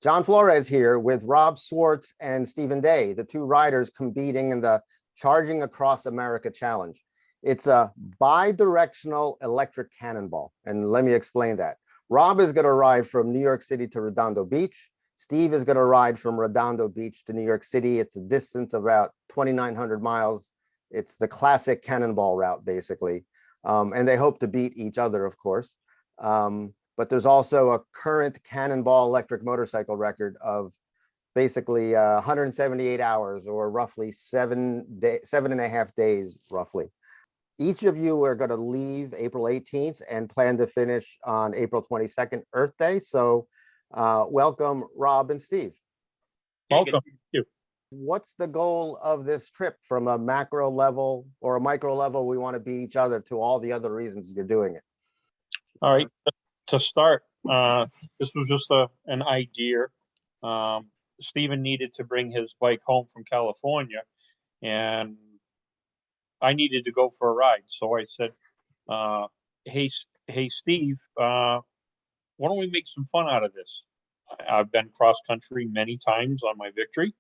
John Flores here with Rob Swartz and Stephen Day, the two riders competing in the Charging Across America Challenge. It's a bi-directional electric cannonball, and let me explain that. Rob is going to ride from New York City to Redondo Beach. Steve is going to ride from Redondo Beach to New York City. It's a distance of about 2,900 miles. It's the classic cannonball route, basically. And they hope to beat each other, of course. But there's also a current cannonball electric motorcycle record of basically 178 hours, or roughly 7.5 days, roughly. Each of you are going to leave April 18th and plan to finish on April 22nd, Earth Day. So welcome, Rob and Steve. Welcome. Thank you. What's the goal of this trip from a macro level or a micro level? We want to beat each other to all the other reasons you're doing it. All right. To start, this was just an idea. Stephen needed to bring his bike home from California, and I needed to go for a ride. So I said, hey, Steve, why don't we make some fun out of this? I've been cross country many times on my Victory,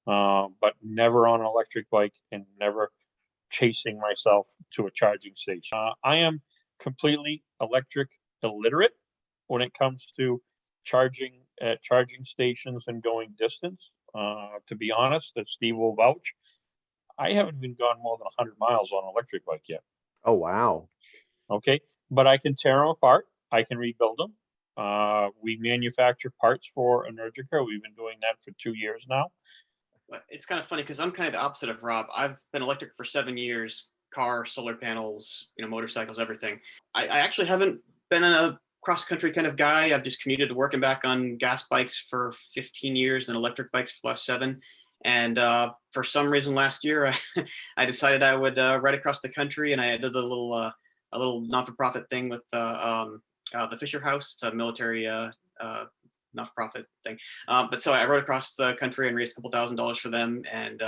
but never on an electric bike and never chasing myself to a charging station. I am completely electric illiterate when it comes to charging at charging stations and going distance. To be honest, as Steve will vouch, I haven't even gone more than 100 miles on an electric bike yet. Oh, wow. Okay, but I can tear them apart. I can rebuild them. We manufacture parts for Energica. We've been doing that for 2 years now. It's kind of funny because I'm kind of the opposite of Rob. I've been electric for 7 years, car, solar panels, motorcycles, everything. I actually haven't been a cross-country kind of guy. I've just commuted to work and back on gas bikes for 15 years and electric bikes for the last 7. And for some reason last year, I decided I would ride across the country, and I did a little not-for-profit thing with the Fisher House. It's a military not-for-profit thing. But so I rode across the country and raised a couple $1,000s for them, and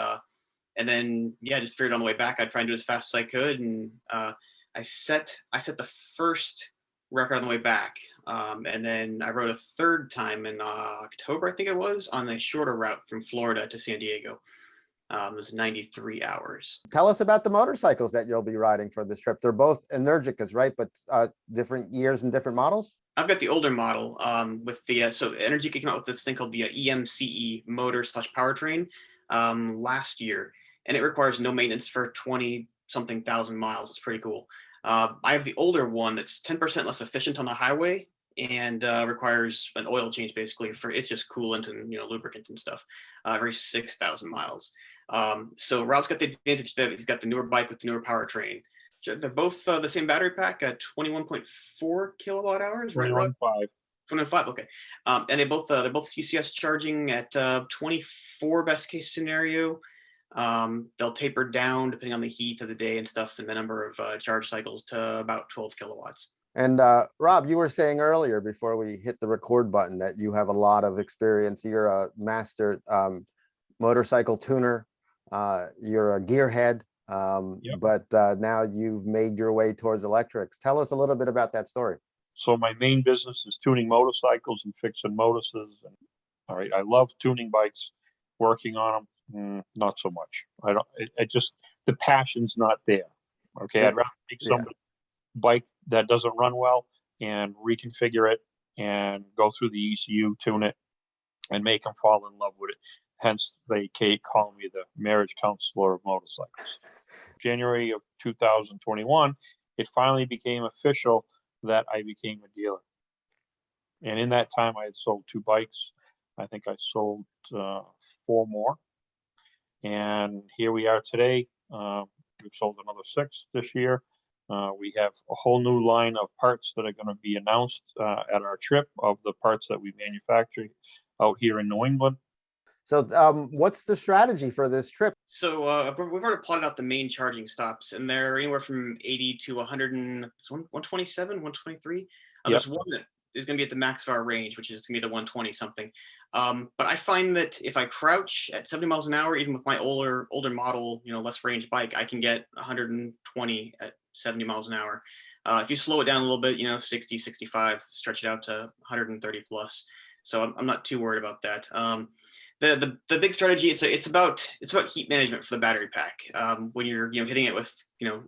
then just figured on the way back I'd try and do as fast as I could, and I set the first record on the way back, and then I rode a third time in October, I think it was, on a shorter route from Florida to San Diego. It was 93 hours. Tell us about the motorcycles that you'll be riding for this trip. They're both Energicas, right? But different years and different models? I've got the older model with the, so Energica came out with this thing called the EMCE motor/powertrain last year, and it requires no maintenance for 20-something thousand miles. It's pretty cool. I have the older one that's 10% less efficient on the highway and requires an oil change basically for, it's just coolant and lubricant and stuff every 6,000 miles. So Rob's got the advantage that he's got the newer bike with the newer powertrain. They're both the same battery pack at 21.4 kilowatt hours, right? 21.5. 21.5, okay. And they're both CCS charging at 24 best case scenario. They'll taper down depending on the heat of the day and stuff, and the number of charge cycles to about 12 kilowatts. And Rob, you were saying earlier before we hit the record button that you have a lot of experience. You're a master motorcycle tuner. You're a gearhead, Yep. but now you've made your way towards electrics. Tell us a little bit about that story. So my main business is tuning motorcycles and fixing motors. And all right, I love tuning bikes, working on them. Not so much. I just, the passion's not there. Okay. Yeah. I'd rather take somebody's bike that doesn't run well and reconfigure it and go through the ECU, tune it, and make them fall in love with it. Hence, they call me the marriage counselor of motorcycles. January of 2021, it finally became official that I became a dealer. And in that time, I had sold 2 bikes. I think I sold 4 more. And here we are today. We've sold another 6 this year. We have a whole new line of parts that are going to be announced at our trip, of the parts that we manufacture out here in New England. So what's the strategy for this trip? So we've already plotted out the main charging stops, and they're anywhere from 80 to 127, 123. Yep. There's one that is going to be at the max of our range, which is going to be the 120 something. But I find that if I crouch at 70 miles an hour, even with my older model, less range bike, I can get 120 at 70 miles an hour. If you slow it down a little bit, 60, 65, stretch it out to 130 plus. so I'm not too worried about that. The big strategy, it's about heat management for the battery pack. When you're hitting it with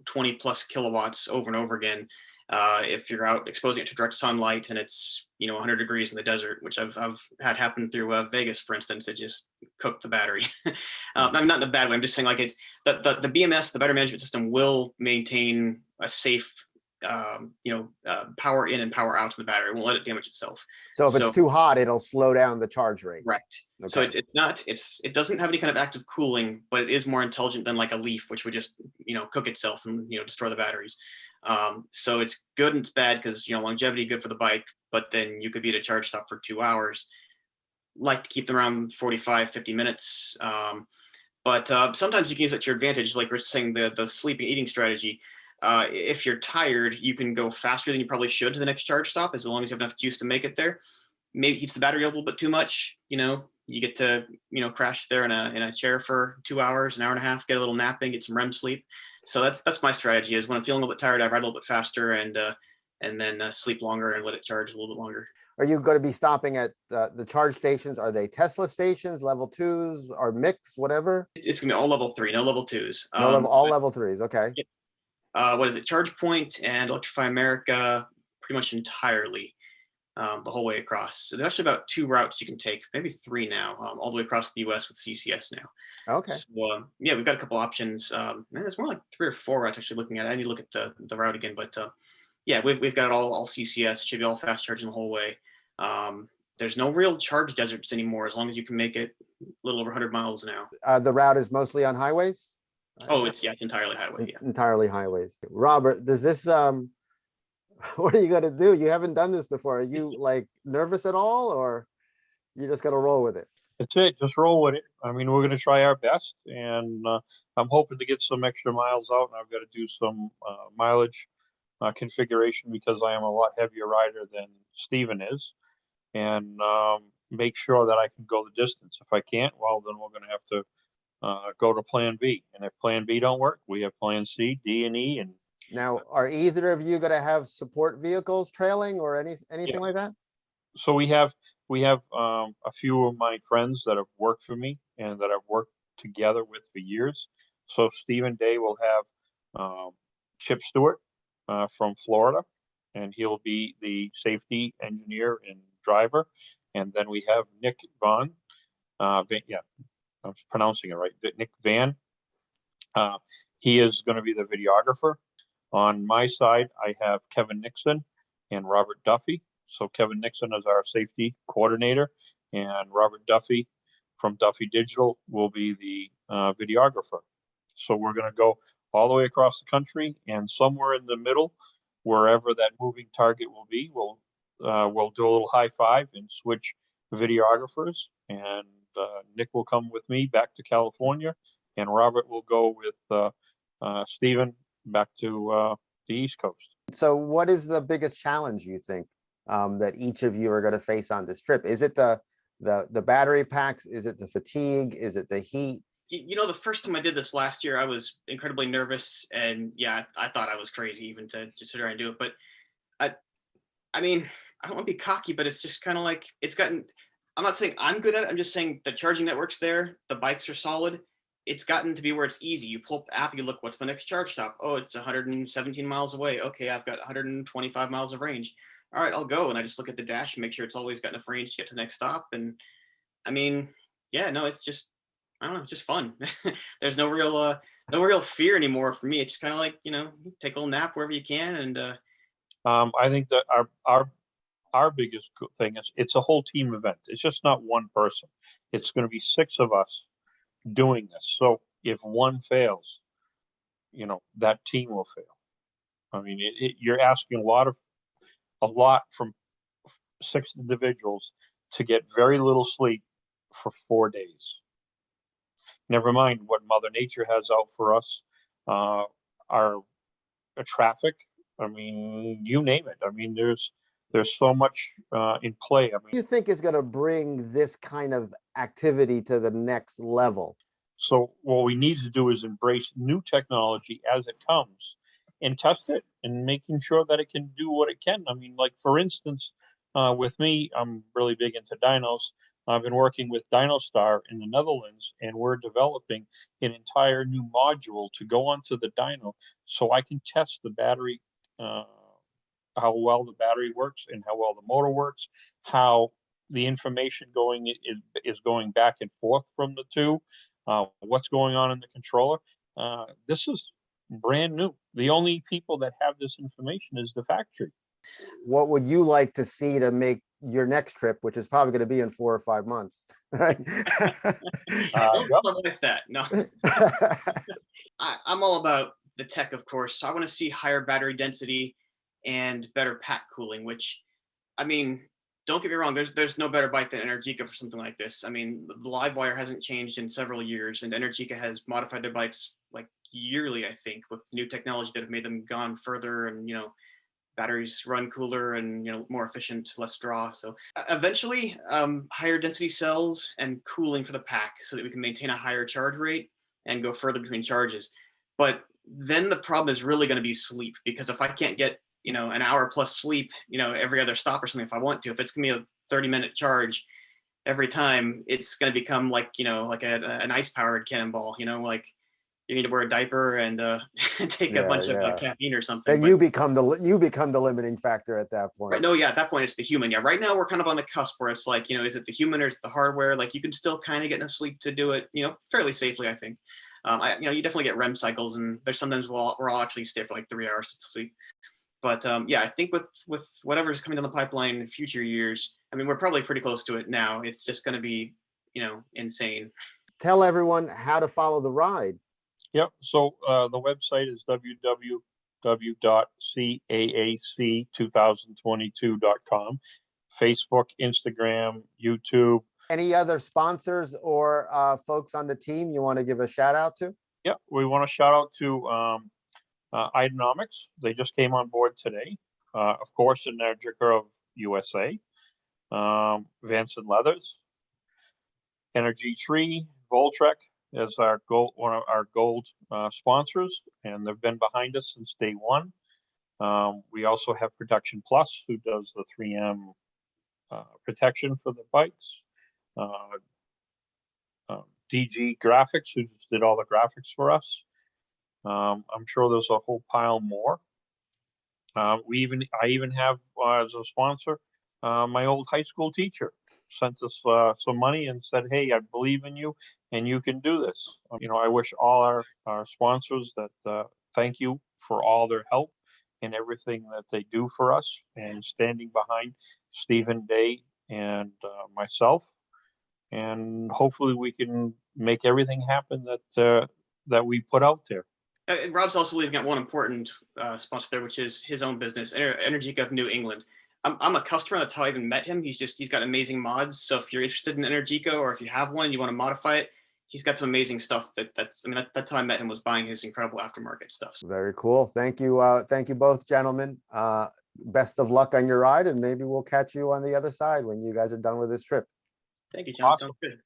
20 plus kilowatts over and over again, if you're out exposing it to direct sunlight and it's 100 degrees in the desert, which I've had happen through Vegas, for instance, it just cooked the battery. I'm not in a bad way. I'm just saying, like, it's the BMS, the battery management system, will maintain a safe power in and power out to the battery. It won't let it damage itself. So if it's too hot, it'll slow down the charge rate. Correct. Okay. So it doesn't have any kind of active cooling, but it is more intelligent than like a leaf, which would just cook itself and destroy the batteries. So it's good and it's bad because longevity, good for the bike, but then you could be at a charge stop for 2 hours. Like to keep them around 45, 50 minutes. But sometimes you can use it to your advantage, like we're saying, the sleeping eating strategy. If you're tired, you can go faster than you probably should to the next charge stop, as long as you have enough juice to make it there. Maybe it heats the battery a little bit too much. You get to crash there in a chair for 2 hours, an hour and a half, get a little napping, get some REM sleep. So that's my strategy. Is when I'm feeling a little bit tired, I ride a little bit faster and then sleep longer and let it charge a little bit longer. Are you going to be stopping at the charge stations? Are they Tesla stations, level 2s, or mix, whatever? It's gonna be all level 3, no level 2s. All level 3s. Okay. What is it? ChargePoint and Electrify America, pretty much entirely, the whole way across. So there's actually about 2 routes you can take, maybe 3 now, all the way across the US with CCS now. Okay. So yeah, we've got a couple options. There's more like 3 or 4 routes actually looking at it. I need to look at the route again, but yeah, we've got it all CCS. Should be all fast charging the whole way. There's no real charge deserts anymore, as long as you can make it a little over 100 miles now. The route is mostly on highways? Oh, it's entirely highway. Yeah. Entirely highways. Robert, does this what are you gonna do? You haven't done this before. Are you like nervous at all, or you just gonna roll with it? That's it. Just roll with it. I mean, we're going to try our best, and I'm hoping to get some extra miles out. And I've got to do some mileage configuration, because I am a lot heavier rider than Steven is, and make sure that I can go the distance. If I can't, well, then we're going to have to go to Plan B. And if Plan B don't work, we have Plan C, D, and E. And now, are either of you going to have support vehicles trailing or anything like that? So we have a few of my friends that have worked for me and that I've worked together with for years. So Stephen Day will have Chip Stewart from Florida, and he'll be the safety engineer and driver. And then we have Nick Vaughn. Yeah, I'm pronouncing it right. Nick Van. He is going to be the videographer. On my side, I have Kevin Nixon and Robert Duffy. So Kevin Nixon is our safety coordinator, and Robert Duffy from Duffy Digital will be the videographer. So we're going to go all the way across the country, and somewhere in the middle, wherever that moving target will be, we'll do a little high five and switch videographers. And Nick will come with me back to California, and Robert will go with Stephen back to the East Coast. So what is the biggest challenge you think that each of you are going to face on this trip? Is it the battery packs? Is it the fatigue? Is it the heat? The first time I did this last year, I was incredibly nervous, and yeah, I thought I was crazy even to try and do it. But I mean, I don't want to be cocky, but it's just kind of like I'm not saying I'm good at it. I'm just saying the charging network's there. The bikes are solid. It's gotten to be where it's easy. You pull up the app, you look, what's my next charge stop? Oh, it's 117 miles away. Okay, I've got 125 miles of range. All right, I'll go. And I just look at the dash and make sure it's always got enough range to get to the next stop. And I mean, yeah, no, it's just, I don't know, it's just fun. There's no real fear anymore for me. It's just kind of like, take a little nap wherever you can. And I think that our biggest thing is it's a whole team event. It's just not one person. It's going to be 6 of us doing this. So if one fails, that team will fail. I mean, you're asking a lot from 6 individuals to get very little sleep for 4 days. Never mind what Mother Nature has out for us, our traffic. I mean, you name it. I mean, there's so much in play. I mean, what do you think is going to bring this kind of activity to the next level? So what we need to do is embrace new technology as it comes and test it and making sure that it can do what it can. I mean, like, for instance, with me, I'm really big into dynos. I've been working with DynoStar in the Netherlands, and we're developing an entire new module to go onto the dyno so I can test the battery, how well the battery works and how well the motor works, how the information is going back and forth from the two, what's going on in the controller. This is brand new. The only people that have this information is the factory. What would you like to see to make your next trip, which is probably going to be in 4 or 5 months, right? Don't Yep. tell with that. No, I'm all about the tech, of course. So I want to see higher battery density and better pack cooling, which, I mean, don't get me wrong, there's no better bike than Energica for something like this. I mean, the live wire hasn't changed in several years, and Energica has modified their bikes like yearly, I think, with new technology that have made them gone further, and batteries run cooler and more efficient, less draw. So eventually, higher density cells and cooling for the pack so that we can maintain a higher charge rate and go further between charges. But then the problem is really going to be sleep, because if I can't get an hour plus sleep, every other stop or something, if I want to, if it's gonna be a 30-minute charge every time, it's gonna become like like an ice powered cannonball. Like you need to wear a diaper and take a bunch of caffeine or something. Then you become the limiting factor at that point. Right. No, yeah, at that point it's the human. Yeah, right now we're kind of on the cusp where it's like, is it the human or is it the hardware? Like you can still kind of get enough sleep to do it, fairly safely, I think. You definitely get REM cycles, and there's sometimes we're all actually stay for like 3 hours to sleep. But yeah, I think with whatever's coming down the pipeline in future years, I mean, we're probably pretty close to it now. It's just going to be, insane. Tell everyone how to follow the ride. Yep. So the website is www.caac2022.com. Facebook, Instagram, YouTube. Any other sponsors or folks on the team you want to give a shout out to? Yeah, we want to shout out to Ideanomics. They just came on board today. Of course, Energica of USA, Vanson Leathers, Energy Tree, Voltrek as one of our gold sponsors, and they've been behind us since day one. We also have Production Plus, who does the 3M protection for the bikes. DG Graphics, who just did all the graphics for us. I'm sure there's a whole pile more. I even have as a sponsor, my old high school teacher sent us some money and said, "Hey, I believe in you, and you can do this." I wish all our sponsors that thank you for all their help and everything that they do for us, and standing behind Stephen Day and myself, and hopefully we can make everything happen that we put out there. Rob's also leaving out one important sponsor there, which is his own business, Energica of New England. I'm a customer. That's how I even met him. He's got amazing mods. So if you're interested in Energica, or if you have one and you want to modify it, he's got some amazing stuff. That's how I met him, was buying his incredible aftermarket stuff. Very cool. Thank you. Thank you both, gentlemen. Best of luck on your ride, and maybe we'll catch you on the other side when you guys are done with this trip. Thank you, John. Awesome. Sounds good.